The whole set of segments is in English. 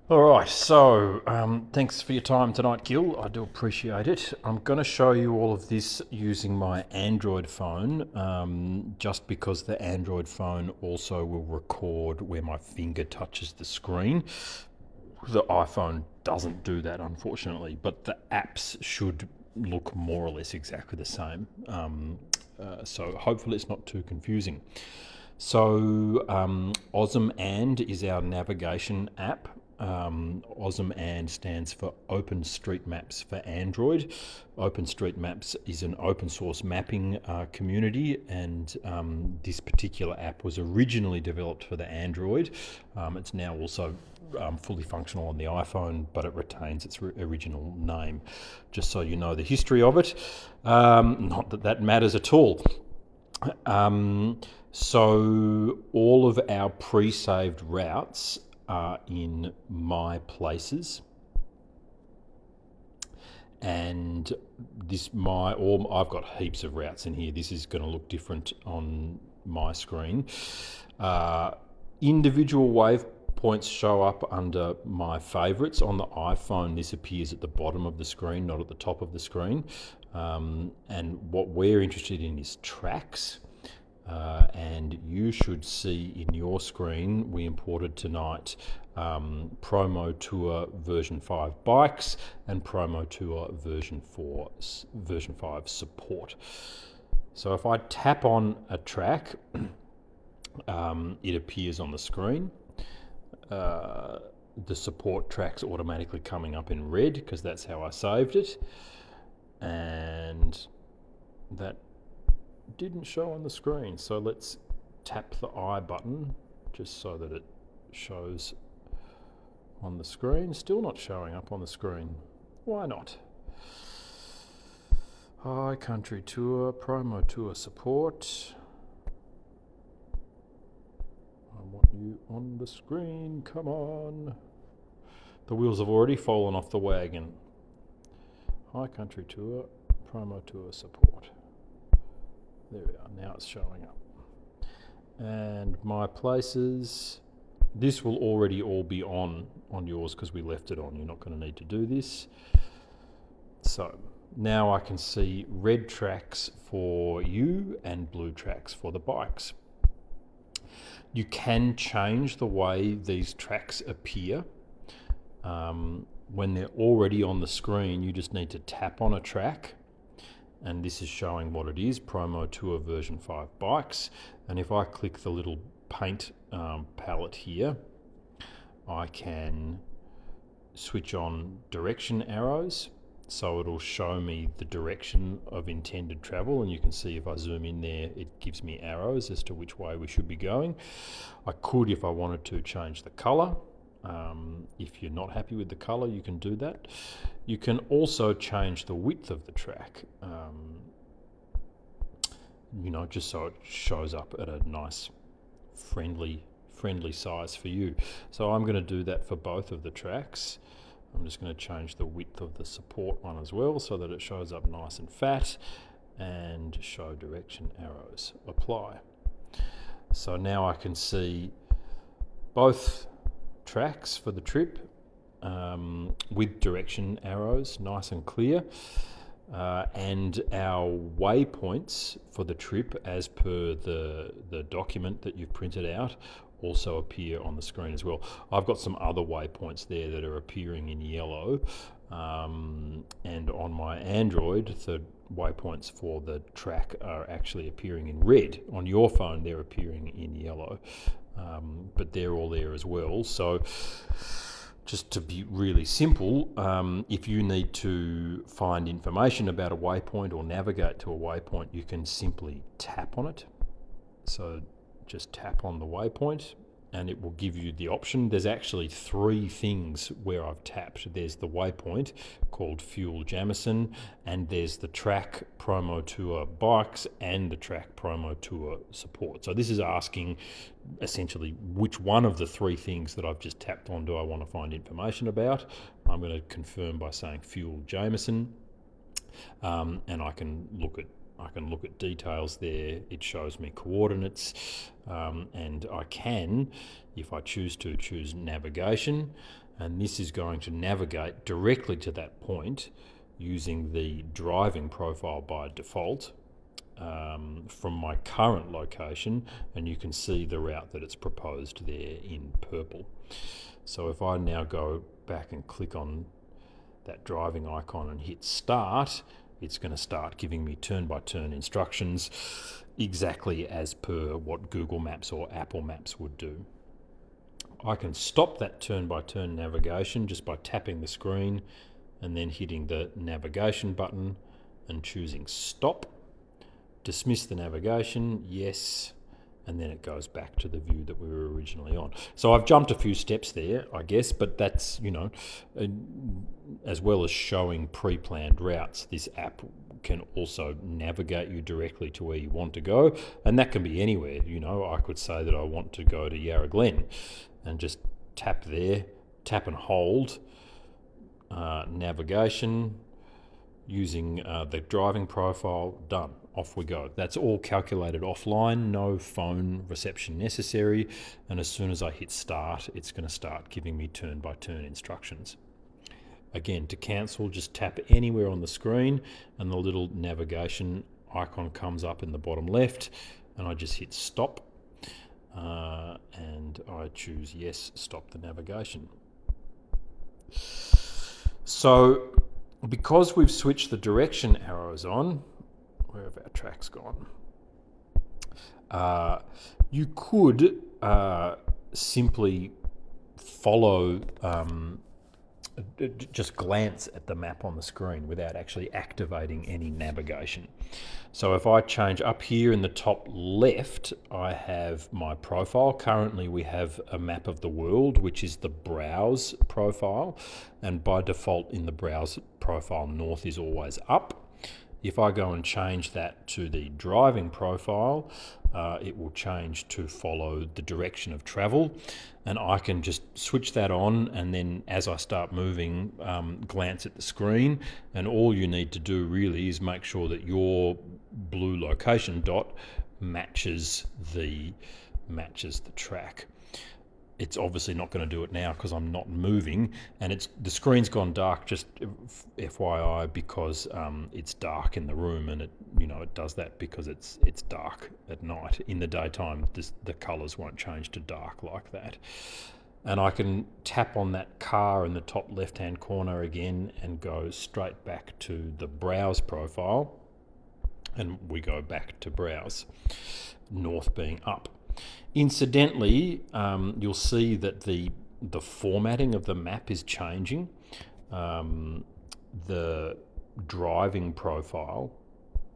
All right, so thanks for your time tonight, Gil. I do appreciate it. I'm going to show you all of this using my Android phone, just because the Android phone also will record where my finger touches the screen. The iPhone doesn't do that, unfortunately, but the apps should look more or less exactly the same. So hopefully it's not too confusing. So OsmAnd is our navigation app. OsmAnd stands for OpenStreetMaps for Android. OpenStreetMaps is an open source mapping community, and this particular app was originally developed for the Android. It's now also fully functional on the iPhone, but it retains its original name. Just so you know the history of it. Not that that matters at all. So all of our pre-saved routes are in My Places, and I've got heaps of routes in here. This is going to look different on my screen. Individual waypoints show up under My Favorites. On the iPhone, this appears at the bottom of the screen, not at the top of the screen. And what we're interested in is tracks. And you should see in your screen, we imported tonight Promo Tour version 5 bikes and Promo Tour version 5 support. So if I tap on a track, it appears on the screen. The support track's automatically coming up in red because that's how I saved it. And that didn't show on the screen, so let's tap the I button just so that it shows on the screen. Still not showing up on the screen. Why not? High Country Tour, Promo Tour support. I want you on the screen, come on. The wheels have already fallen off the wagon. High Country Tour, Promo Tour support. There we are, now it's showing up. And My Places, this will already all be on yours because we left it on. You're not going to need to do this. So now I can see red tracks for you and blue tracks for the bikes. You can change the way these tracks appear. When they're already on the screen, you just need to tap on a track, and this is showing what it is, Promo Tour version 5 bikes. And if I click the little paint palette here, I can switch on direction arrows, so it'll show me the direction of intended travel, and you can see if I zoom in there, it gives me arrows as to which way we should be going. I could, if I wanted to, change the color. If you're not happy with the color, you can do that. You can also change the width of the track, just so it shows up at a nice friendly size for you. So I'm going to do that for both of the tracks. I'm just going to change the width of the support one as well so that it shows up nice and fat, and show direction arrows, apply. So now I can see both tracks for the trip with direction arrows, nice and clear, and our waypoints for the trip as per the document that you've printed out also appear on the screen as well. I've got some other waypoints there that are appearing in yellow, and on my Android, the waypoints for the track are actually appearing in red. On your phone, they're appearing in yellow, but they're all there as well. So just to be really simple, if you need to find information about a waypoint or navigate to a waypoint, you can simply tap on it. So just tap on the waypoint and it will give you the option. There's actually 3 things where I've tapped. There's the waypoint called Fuel Jamison, and there's the track Promo Tour bikes and the track Promo Tour support. So this is asking essentially which one of the 3 things that I've just tapped on do I want to find information about. I'm going to confirm by saying Fuel Jamison, and I can look at details there. It shows me coordinates, and I can, if I choose to, choose navigation, and this is going to navigate directly to that point using the driving profile by default from my current location, and you can see the route that it's proposed there in purple. So if I now go back and click on that driving icon and hit start, it's going to start giving me turn-by-turn instructions exactly as per what Google Maps or Apple Maps would do. I can stop that turn-by-turn navigation just by tapping the screen and then hitting the navigation button and choosing stop. Dismiss the navigation, yes, and then it goes back to the view that we were originally on. So I've jumped a few steps there, I guess, but that's, you know, as well as showing pre-planned routes, this app can also navigate you directly to where you want to go, and that can be anywhere. You know, I could say that I want to go to Yarra Glen and just tap there, tap and hold navigation using the driving profile, done. Off we go. That's all calculated offline, no phone reception necessary, and as soon as I hit start, it's going to start giving me turn-by-turn instructions. Again, to cancel, just tap anywhere on the screen and the little navigation icon comes up in the bottom left, and I just hit stop, and I choose yes, stop the navigation. So because we've switched the direction arrows on, where have our tracks gone? You could simply follow, just glance at the map on the screen without actually activating any navigation. So if I change up here in the top left, I have my profile. Currently we have a map of the world, which is the browse profile, and by default in the browse profile, north is always up. If I go and change that to the driving profile, it will change to follow the direction of travel, and I can just switch that on, and then as I start moving, glance at the screen, and all you need to do really is make sure that your blue location dot matches the track. It's obviously not going to do it now because I'm not moving, and the screen's gone dark, just FYI, because it's dark in the room, and it does that because it's dark at night. In the daytime, the colours won't change to dark like that. And I can tap on that car in the top left-hand corner again and go straight back to the browse profile, and we go back to browse, north being up. Incidentally, you'll see that the formatting of the map is changing. The driving profile,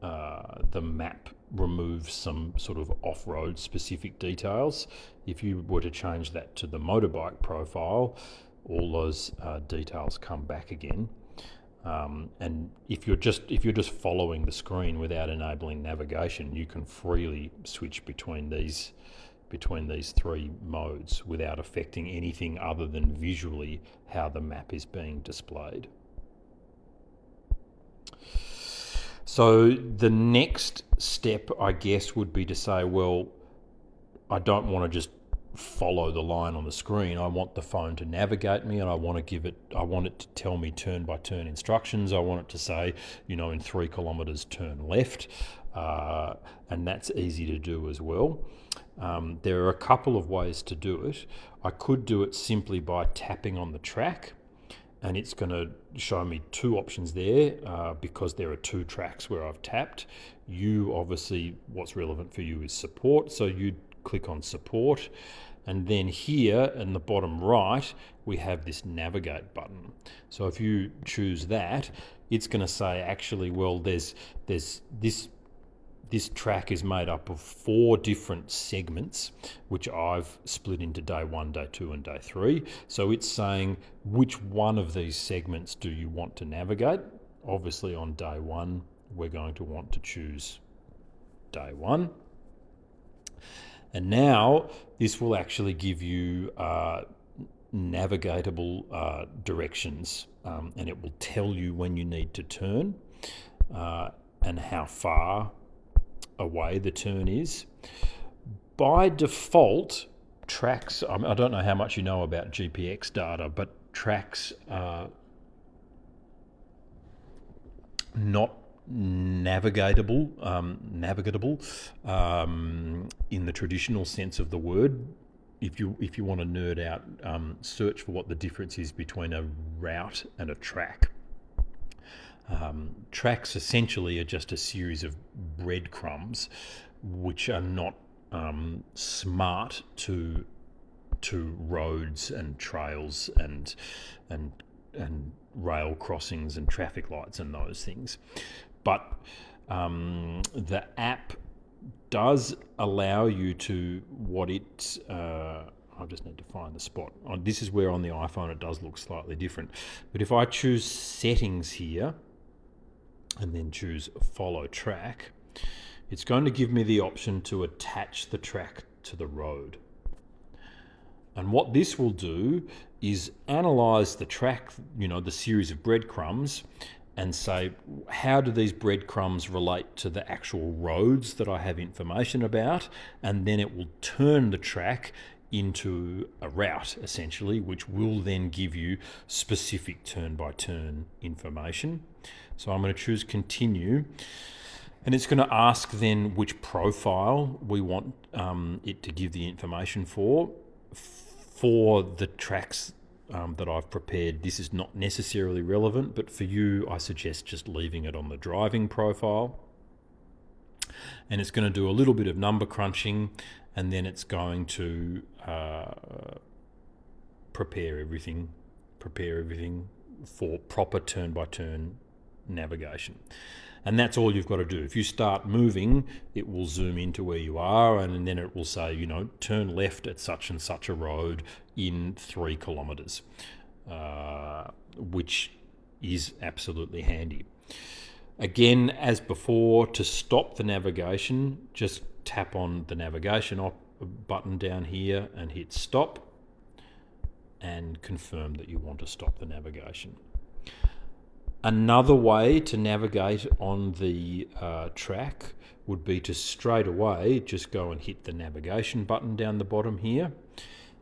the map removes some sort of off-road specific details. If you were to change that to the motorbike profile, all those details come back again. And if you're just following the screen without enabling navigation, you can freely switch between these three modes without affecting anything other than visually how the map is being displayed. So the next step, I guess, would be to say, well, I don't want to just follow the line on the screen. I want the phone to navigate me, and I want it to tell me turn-by-turn instructions. I want it to say, in 3 kilometers turn left, and that's easy to do as well. There are a couple of ways to do it. I could do it simply by tapping on the track, and it's going to show me two options there because there are 2 tracks where I've tapped. Obviously, what's relevant for you is support, so you click on support, and then here in the bottom right we have this navigate button. So if you choose that, it's going to say, actually, well, there's this track is made up of 4 different segments, which I've split into day 1, day 2, and day 3. So it's saying, which one of these segments do you want to navigate? Obviously on day 1, we're going to want to choose day 1. And now this will actually give you navigatable directions, and it will tell you when you need to turn and how far away the turn is. By default, tracks, I don't know how much you know about GPX data, but tracks are not navigable in the traditional sense of the word. If you want to nerd out, search for what the difference is between a route and a track. Tracks essentially are just a series of breadcrumbs which are not smart to roads and trails and rail crossings and traffic lights and those things. But the app does allow you to I just need to find the spot. This is where on the iPhone it does look slightly different. But if I choose settings here and then choose follow track, it's going to give me the option to attach the track to the road. And what this will do is analyze the track, the series of breadcrumbs, and say, how do these breadcrumbs relate to the actual roads that I have information about? And then it will turn the track into a route, essentially, which will then give you specific turn-by-turn information. So I'm going to choose continue. And it's going to ask then which profile we want it to give the information for. For the tracks that I've prepared, this is not necessarily relevant, but for you, I suggest just leaving it on the driving profile. And it's going to do a little bit of number crunching, and then it's going to prepare everything for proper turn-by-turn navigation. And that's all you've got to do. If you start moving, it will zoom into where you are, and then it will say, turn left at such and such a road in 3 kilometres, which is absolutely handy. Again, as before, to stop the navigation, just tap on the navigation button down here and hit stop, and confirm that you want to stop the navigation. Another way to navigate on the track would be to straight away just go and hit the navigation button down the bottom here.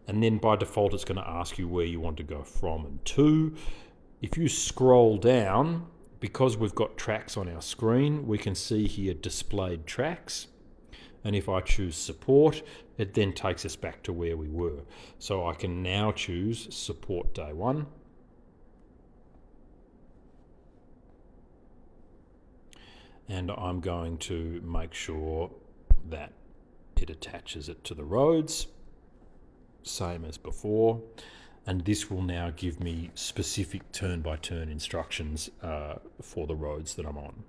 And then by default, it's going to ask you where you want to go from and to. If you scroll down, because we've got tracks on our screen, we can see here displayed tracks. And if I choose support, it then takes us back to where we were. So I can now choose support day 1. And I'm going to make sure that it attaches it to the roads, same as before. And this will now give me specific turn-by-turn instructions for the roads that I'm on.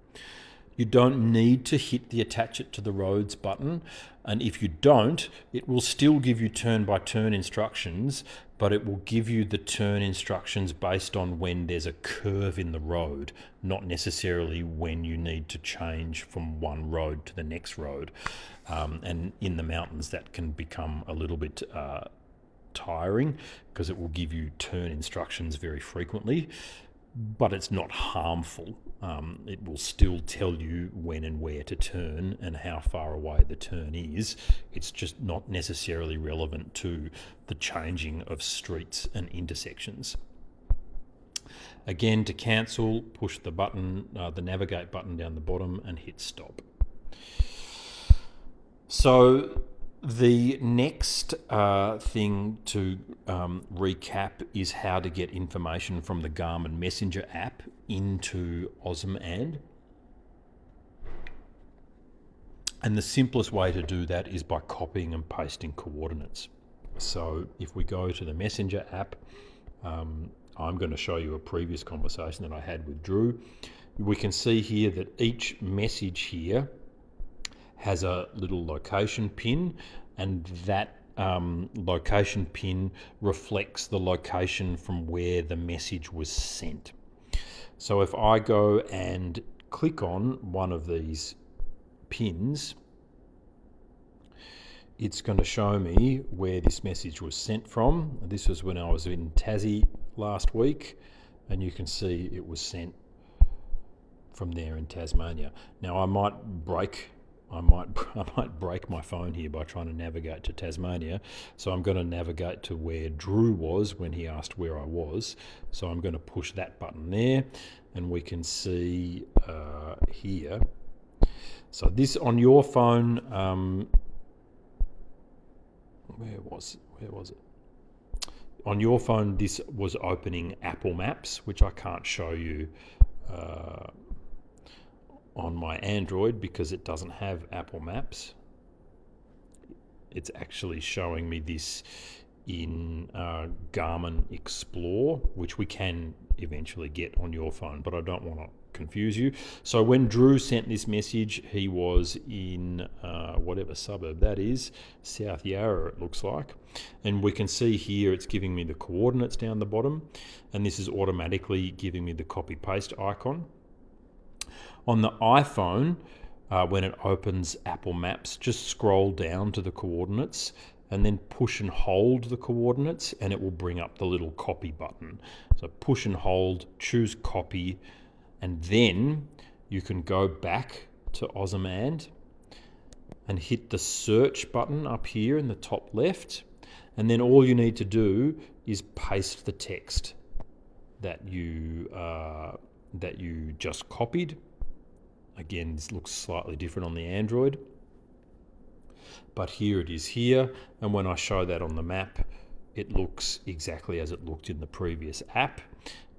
You don't need to hit the attach it to the roads button. And if you don't, it will still give you turn-by-turn instructions, but it will give you the turn instructions based on when there's a curve in the road, not necessarily when you need to change from one road to the next road. And in the mountains, that can become a little bit tiring because it will give you turn instructions very frequently, but it's not harmful. It will still tell you when and where to turn and how far away the turn is. It's just not necessarily relevant to the changing of streets and intersections. Again, to cancel, push the button, the navigate button down the bottom and hit stop. So the next thing to recap is how to get information from the Garmin Messenger app into OsmAnd. And the simplest way to do that is by copying and pasting coordinates. So if we go to the Messenger app, I'm going to show you a previous conversation that I had with Drew. We can see here that each message here has a little location pin, and that location pin reflects the location from where the message was sent. So if I go and click on one of these pins, it's going to show me where this message was sent from. This was when I was in Tassie last week, and you can see it was sent from there in Tasmania. Now I might break I might break my phone here by trying to navigate to Tasmania. So I'm going to navigate to where Drew was when he asked where I was. So I'm going to push that button there, and we can see here. So this on your phone, where was it? On your phone, this was opening Apple Maps, which I can't show you on my Android because it doesn't have Apple Maps. It's actually showing me this in Garmin Explore, which we can eventually get on your phone, but I don't want to confuse you. So when Drew sent this message, he was in whatever suburb that is, South Yarra it looks like, and we can see here it's giving me the coordinates down the bottom, and this is automatically giving me the copy paste icon. On the iPhone, when it opens Apple Maps, just scroll down to the coordinates and then push and hold the coordinates, and it will bring up the little copy button. So push and hold, choose copy, and then you can go back to OsmAnd and hit the search button up here in the top left, and then all you need to do is paste the text that you just copied. Again, this looks slightly different on the Android, but here it is here, and when I show that on the map, it looks exactly as it looked in the previous app,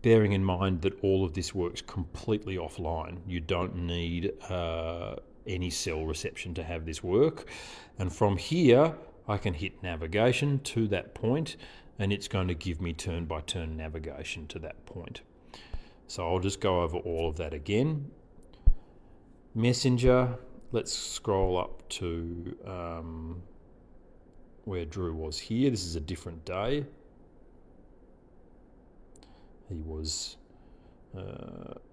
bearing in mind that all of this works completely offline. You don't need any cell reception to have this work, and from here I can hit navigation to that point, and it's going to give me turn-by-turn navigation to that point. So I'll just go over all of that again. Messenger, let's scroll up to where Drew was here. This is a different day. He was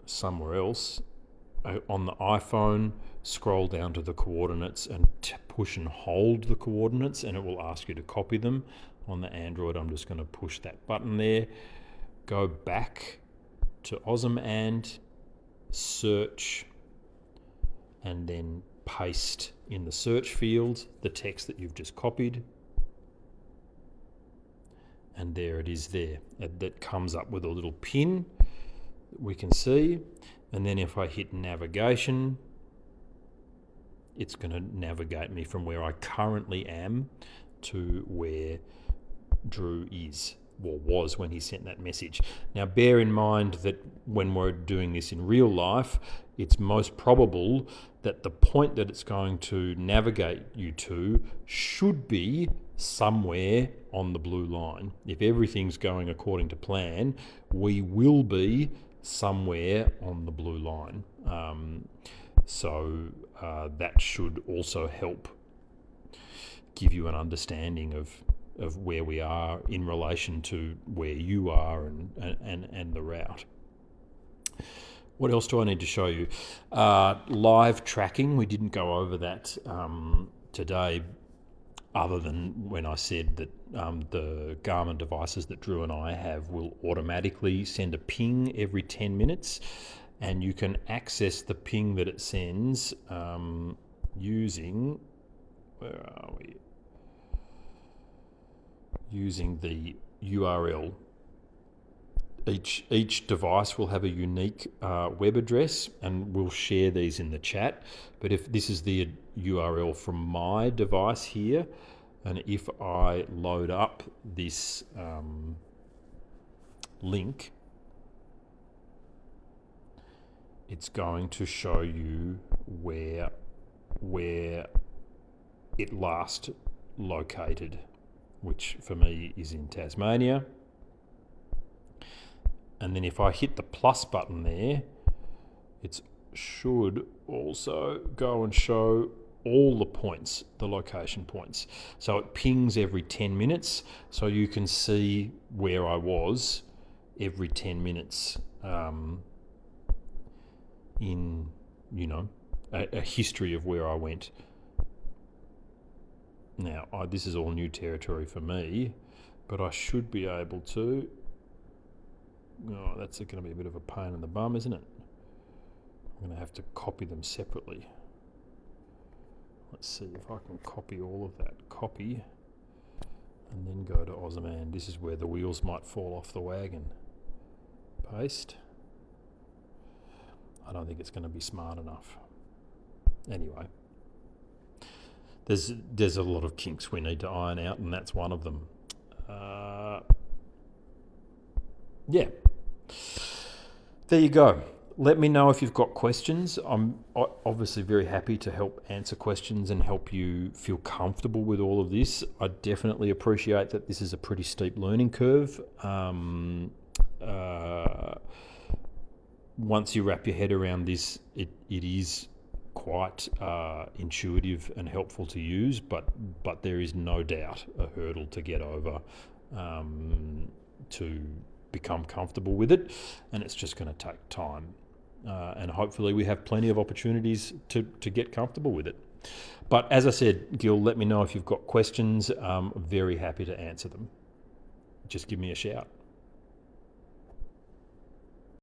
somewhere else. On the iPhone, scroll down to the coordinates and push and hold the coordinates, and it will ask you to copy them. On the Android, I'm just going to push that button there. Go back to OsmAnd, search, and then paste in the search field the text that you've just copied. And there it is there. That comes up with a little pin that we can see. And then if I hit navigation, it's going to navigate me from where I currently am to where Drew is, or was when he sent that message. Now bear in mind that when we're doing this in real life, it's most probable that the point that it's going to navigate you to should be somewhere on the blue line. If everything's going according to plan, we will be somewhere on the blue line. So that should also help give you an understanding of where we are in relation to where you are and the route. What else do I need to show you? Live tracking, we didn't go over that today, other than when I said that the Garmin devices that Drew and I have will automatically send a ping every 10 minutes, and you can access the ping that it sends using, where are we? Using the URL. Each device will have a unique web address, and we'll share these in the chat. But if this is the URL from my device here, and if I load up this link, it's going to show you where it last located, which for me is in Tasmania. And then if I hit the plus button there, it should also go and show all the points, the location points. So it pings every 10 minutes, so you can see where I was every 10 minutes in, a history of where I went. Now, this is all new territory for me, but I should be able to. Oh, that's going to be a bit of a pain in the bum, isn't it? I'm going to have to copy them separately. Let's see if I can copy all of that. Copy, and then go to OsmAnd. This is where the wheels might fall off the wagon. Paste. I don't think it's going to be smart enough. Anyway, there's a lot of kinks we need to iron out, and that's one of them. Yeah. There you go. Let me know if you've got questions. I'm obviously very happy to help answer questions and help you feel comfortable with all of this. I definitely appreciate that this is a pretty steep learning curve. Once you wrap your head around this, it is quite intuitive and helpful to use, but there is no doubt a hurdle to get over to become comfortable with it, and it's just going to take time. And hopefully we have plenty of opportunities to get comfortable with it. But as I said, Gil, let me know if you've got questions. I'm very happy to answer them. Just give me a shout.